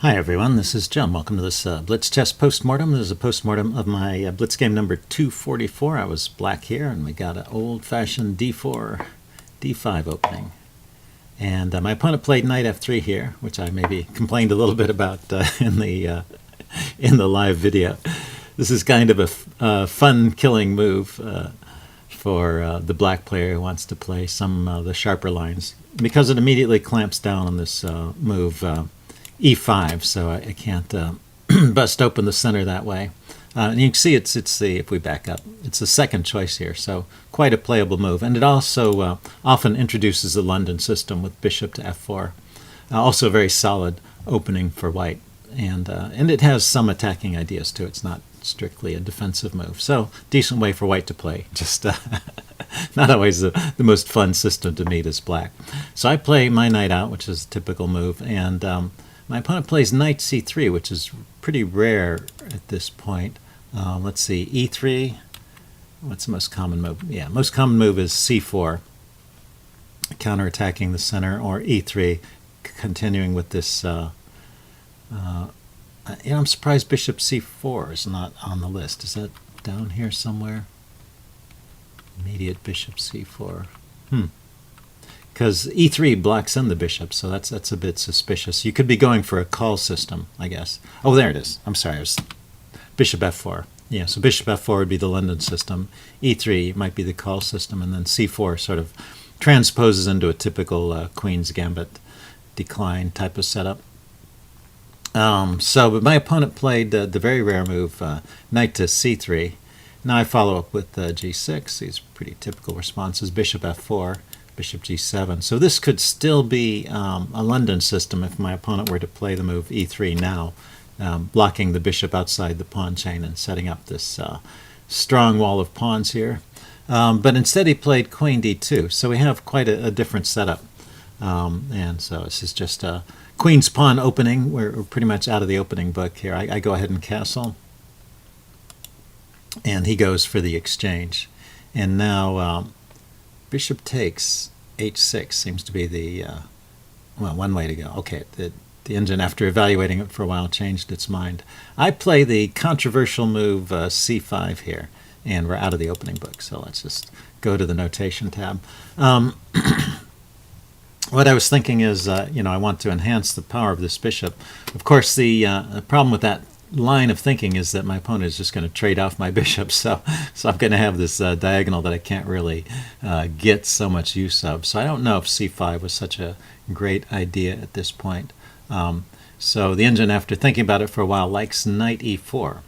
Hi everyone, this is Jim. Welcome to this Blitz chess postmortem. This is a postmortem of my Blitz game number 244. I was black here, and we got an old-fashioned d4, d5 opening. And my opponent played knight f3 here, which I maybe complained a little bit about in the live video. This is kind of a fun killing move for the black player who wants to play some of the sharper lines, because it immediately clamps down on this move e5, so I can't bust open the center that way. And you can see it's the, if we back up, it's the second choice here, so quite a playable move. And it also often introduces the London system with bishop to f4. Also a very solid opening for white, and it has some attacking ideas too. It's not strictly a defensive move, so decent way for white to play. Just not always the most fun system to meet as black. So I play my knight out, which is a typical move, and my opponent plays knight c3, which is pretty rare at this point. Let's see, e3. What's the most common move? Yeah, most common move is c4, counterattacking the center, or e3, continuing with this. I'm surprised bishop c4 is not on the list. Is that down here somewhere? Immediate bishop c4. Because e3 blocks in the bishop, so that's a bit suspicious. You could be going for a call system, I guess. Oh, there it is. I'm sorry, it was bishop f4. Yeah, so bishop f4 would be the London system. E3 might be the call system, and then c4 sort of transposes into a typical Queen's Gambit decline type of setup. But my opponent played the very rare move, knight to c3. Now I follow up with g6. These pretty typical responses, bishop f4. Bishop g7. So this could still be a London system if my opponent were to play the move e3 now, blocking the bishop outside the pawn chain and setting up this strong wall of pawns here. But instead he played queen d2, so we have quite a different setup. And so this is just a queen's pawn opening. We're pretty much out of the opening book here. I go ahead and castle, and he goes for the exchange. And now bishop takes h6 seems to be the one way to go. Okay, the engine, after evaluating it for a while, changed its mind. I play the controversial move c5 here, and we're out of the opening book, so let's just go to the notation tab. What I was thinking is, I want to enhance the power of this bishop. Of course, the problem with that line of thinking is that my opponent is just going to trade off my bishop, so I'm going to have this diagonal that I can't really get so much use of. So I don't know if c5 was such a great idea at this point. So the engine, after thinking about it for a while, likes knight e4.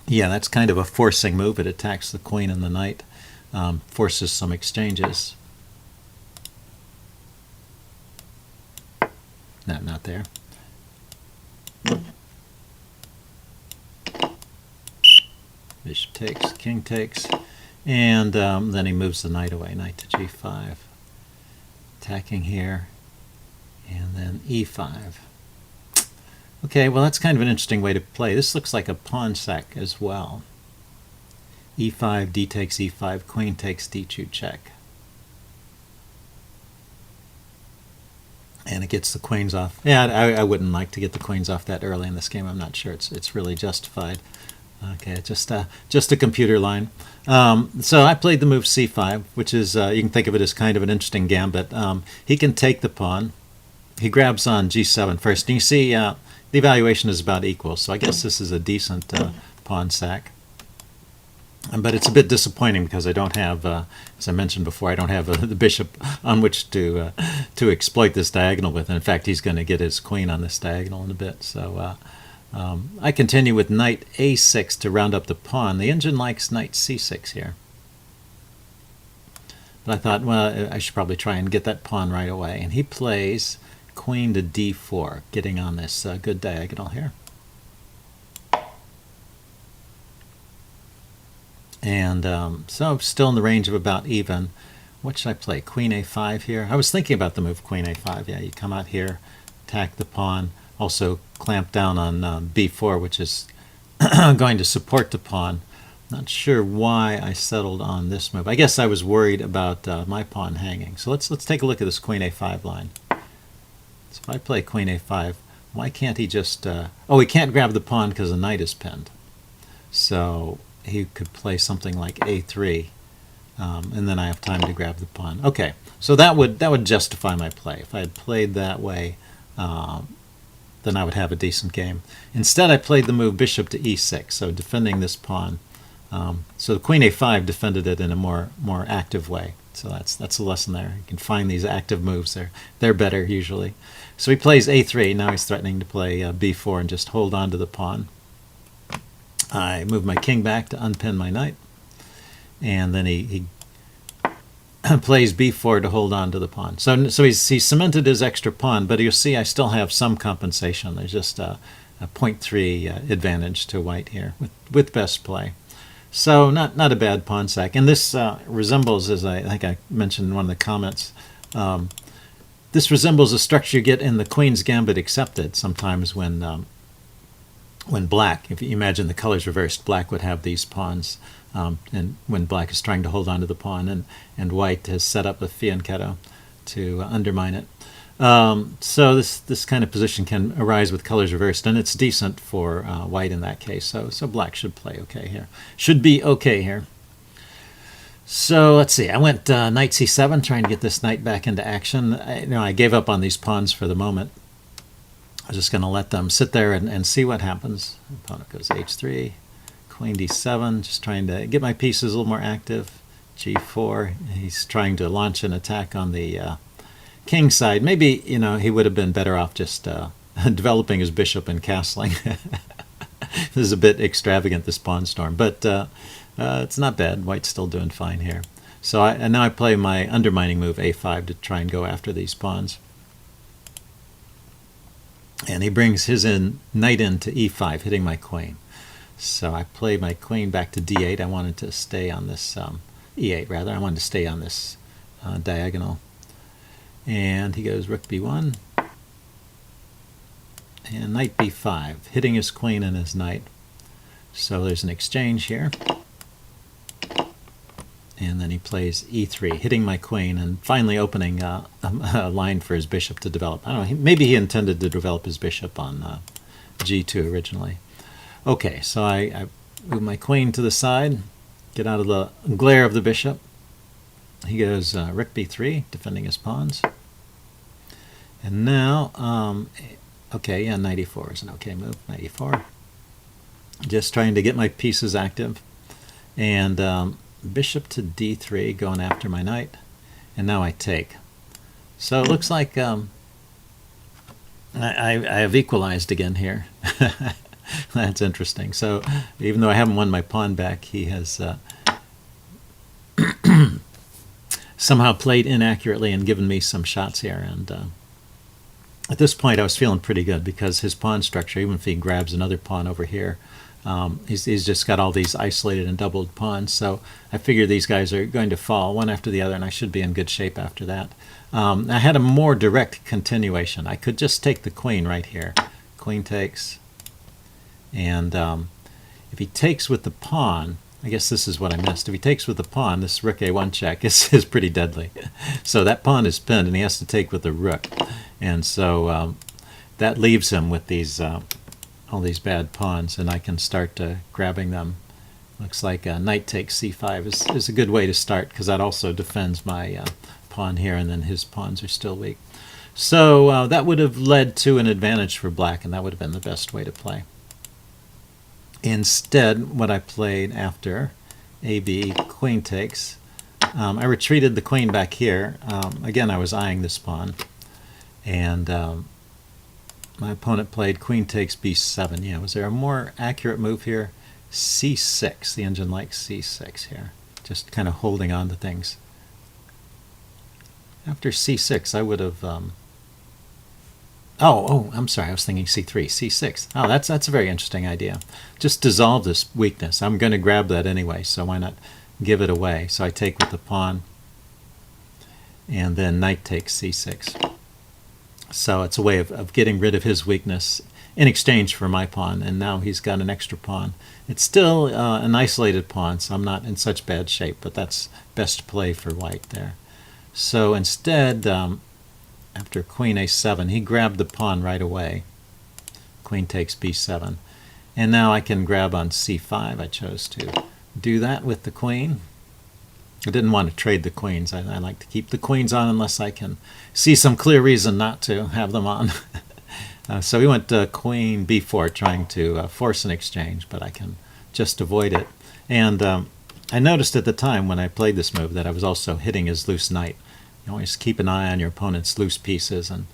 Yeah, that's kind of a forcing move. It attacks the queen and the knight, forces some exchanges. No, not there. Bishop takes, king takes, and then he moves the knight away, knight to g5. Attacking here, and then e5. Okay, well that's kind of an interesting way to play. This looks like a pawn sack as well. e5, d takes e5, queen takes d2 check. And it gets the queens off. Yeah, I wouldn't like to get the queens off that early in this game. I'm not sure it's really justified. Okay, just a computer line. So I played the move c5, which is, you can think of it as kind of an interesting gambit. He can take the pawn. He grabs on g7 first. And you see the evaluation is about equal, so I guess this is a decent pawn sack. But it's a bit disappointing because I don't have, as I mentioned before, I don't have the bishop on which to exploit this diagonal with. And in fact, he's going to get his queen on this diagonal in a bit. So I continue with knight a6 to round up the pawn. The engine likes knight c6 here. But I thought, well, I should probably try and get that pawn right away. And he plays queen to d4, getting on this good diagonal here. And so still in the range of about even. What should I play? Queen a5 here? I was thinking about the move queen a5. Yeah, you come out here, attack the pawn, also clamp down on b4, which is going to support the pawn. Not sure why I settled on this move. I guess I was worried about my pawn hanging. So let's take a look at this queen a5 line. So if I play queen a5, why can't he just... oh, he can't grab the pawn because the knight is pinned. So he could play something like a3, and then I have time to grab the pawn. Okay, so that would justify my play. If I had played that way, then I would have a decent game. Instead, I played the move bishop to e6, so defending this pawn. So the queen a5 defended it in a more active way. So that's a lesson there. You can find these active moves there. They're better usually. So he plays a3. Now he's threatening to play b4 and just hold on to the pawn. I move my king back to unpin my knight, and then he plays b4 to hold on to the pawn. So he's cemented his extra pawn, but you'll see I still have some compensation. There's just a 0.3 advantage to white here with best play. So not a bad pawn sack. And this resembles, as I think I mentioned in one of the comments, this resembles a structure you get in the Queen's Gambit Accepted sometimes when black, if you imagine the colors reversed, black would have these pawns, and when black is trying to hold on to the pawn, and white has set up a fianchetto to undermine it. So this kind of position can arise with colors reversed, and it's decent for white in that case. So black should play okay here. Should be okay here. So let's see. I went knight c7, trying to get this knight back into action. I gave up on these pawns for the moment. I was just going to let them sit there and see what happens. Opponent goes h3, queen d7, just trying to get my pieces a little more active. g4. He's trying to launch an attack on the king side. Maybe, he would have been better off just developing his bishop and castling. This is a bit extravagant, this pawn storm, but it's not bad. White's still doing fine here. So now I play my undermining move a5 to try and go after these pawns. And he brings his knight into e5, hitting my queen. So I play my queen back to d8. I wanted to stay on this, e8 rather. I wanted to stay on this diagonal. And he goes rook b1 and knight b5, hitting his queen and his knight. So there's an exchange here. And then he plays e3, hitting my queen and finally opening a line for his bishop to develop. I don't know, maybe he intended to develop his bishop on g2 originally. Okay, so I move my queen to the side, get out of the glare of the bishop. He goes rook b3, defending his pawns. And now, okay, yeah, knight e4 is an okay move, knight e4. Just trying to get my pieces active. And bishop to d3, going after my knight. And now I take. So it looks like I have equalized again here. That's interesting. So even though I haven't won my pawn back, he has somehow played inaccurately and given me some shots here. And at this point I was feeling pretty good because his pawn structure, even if he grabs another pawn over here, he's just got all these isolated and doubled pawns. So I figure these guys are going to fall one after the other, and I should be in good shape after that. I had a more direct continuation. I could just take the queen right here. Queen takes. And if he takes with the pawn, I guess this is what I missed. If he takes with the pawn, this rook a1 check is pretty deadly. So that pawn is pinned, and he has to take with the rook. And so that leaves him with these all these bad pawns, and I can start grabbing them. Looks like knight takes c5 is a good way to start, because that also defends my pawn here, and then his pawns are still weak. So that would have led to an advantage for black, and that would have been the best way to play. Instead, what I played after AB, queen takes, I retreated the queen back here. Again, I was eyeing this pawn, and my opponent played queen takes b7. Yeah, was there a more accurate move here? c6. The engine likes c6 here, just kind of holding on to things. After c6, I would have... Oh, I'm sorry, I was thinking c3, c6. Oh, that's a very interesting idea. Just dissolve this weakness. I'm going to grab that anyway, so why not give it away? So I take with the pawn, and then knight takes c6. So it's a way of getting rid of his weakness in exchange for my pawn, and now he's got an extra pawn. It's still an isolated pawn, so I'm not in such bad shape, but that's best play for white there. So instead, after queen a7. He grabbed the pawn right away. Queen takes b7. And now I can grab on c5. I chose to do that with the queen. I didn't want to trade the queens. I like to keep the queens on unless I can see some clear reason not to have them on. So we went queen b4, trying to force an exchange, but I can just avoid it. And I noticed at the time when I played this move that I was also hitting his loose knight. You always keep an eye on your opponent's loose pieces and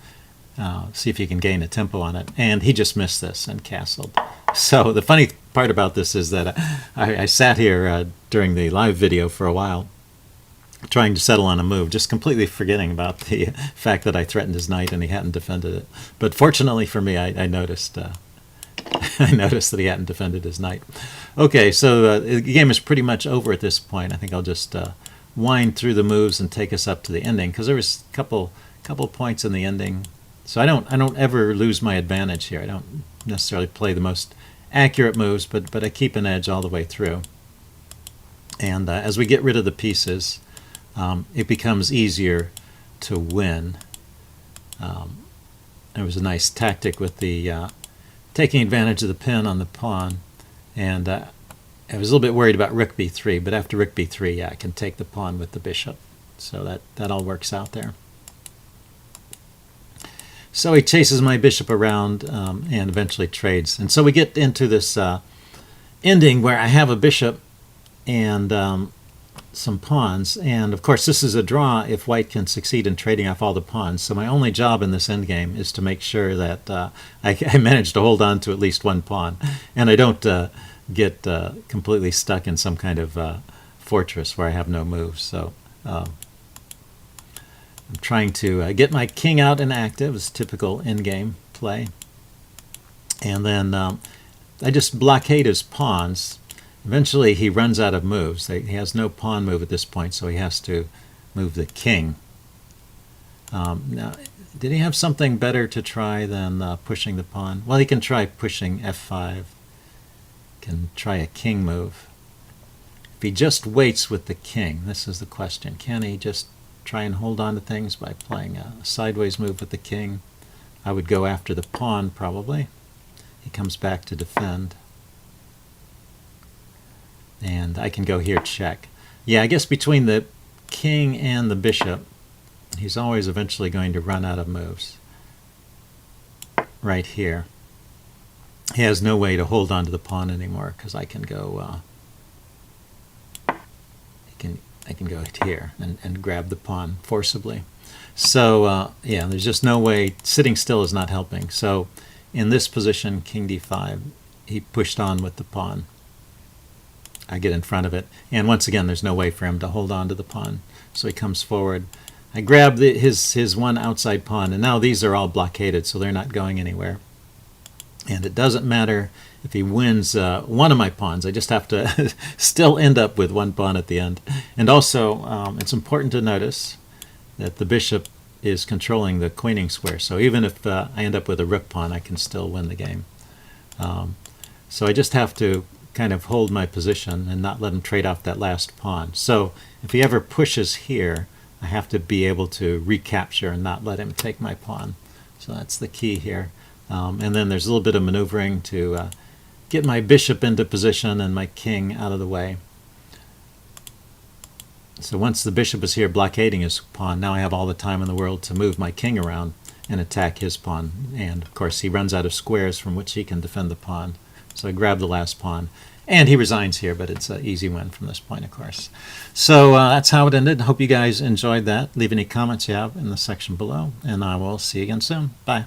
see if you can gain a tempo on it. And he just missed this and castled. So the funny part about this is that I sat here during the live video for a while trying to settle on a move, just completely forgetting about the fact that I threatened his knight and he hadn't defended it. But fortunately for me, I noticed I noticed that he hadn't defended his knight. Okay, so the game is pretty much over at this point. I think I'll just wind through the moves and take us up to the ending, because there was a couple points in the ending. So I don't ever lose my advantage here. I don't necessarily play the most accurate moves, but I keep an edge all the way through. And as we get rid of the pieces, it becomes easier to win. There was a nice tactic with the taking advantage of the pin on the pawn, and I was a little bit worried about rook b3, but after rook b3, yeah, I can take the pawn with the bishop. So that all works out there. So he chases my bishop around and eventually trades. And so we get into this ending where I have a bishop and some pawns. And of course, this is a draw if white can succeed in trading off all the pawns. So my only job in this endgame is to make sure that I manage to hold on to at least one pawn. And I don't get completely stuck in some kind of fortress where I have no moves. So I'm trying to get my king out and active, as typical endgame play. And then I just blockade his pawns. Eventually he runs out of moves. He has no pawn move at this point, so he has to move the king. Now, did he have something better to try than pushing the pawn? Well, he can try pushing f5. Can try a king move. If he just waits with the king, this is the question. Can he just try and hold on to things by playing a sideways move with the king? I would go after the pawn, probably. He comes back to defend. And I can go here, check. Yeah, I guess between the king and the bishop, he's always eventually going to run out of moves. Right here. He has no way to hold on to the pawn anymore, because I can go I can go here and grab the pawn forcibly. So yeah, there's just no way. Sitting still is not helping. So in this position, king d5, he pushed on with the pawn. I get in front of it, and once again there's no way for him to hold on to the pawn, so he comes forward. I grab his one outside pawn, and now these are all blockaded, so they're not going anywhere. And it doesn't matter if he wins one of my pawns. I just have to still end up with one pawn at the end. And also it's important to notice that the bishop is controlling the queening square, so even if I end up with a rook pawn, I can still win the game. So I just have to kind of hold my position and not let him trade off that last pawn. So if he ever pushes here, I have to be able to recapture and not let him take my pawn. So that's the key here. And then there's a little bit of maneuvering to get my bishop into position and my king out of the way. So once the bishop is here blockading his pawn, now I have all the time in the world to move my king around and attack his pawn. And of course he runs out of squares from which he can defend the pawn. So I grab the last pawn, and he resigns here, but it's an easy win from this point, of course. So that's how it ended. Hope you guys enjoyed that. Leave any comments you have in the section below, and I will see you again soon. Bye.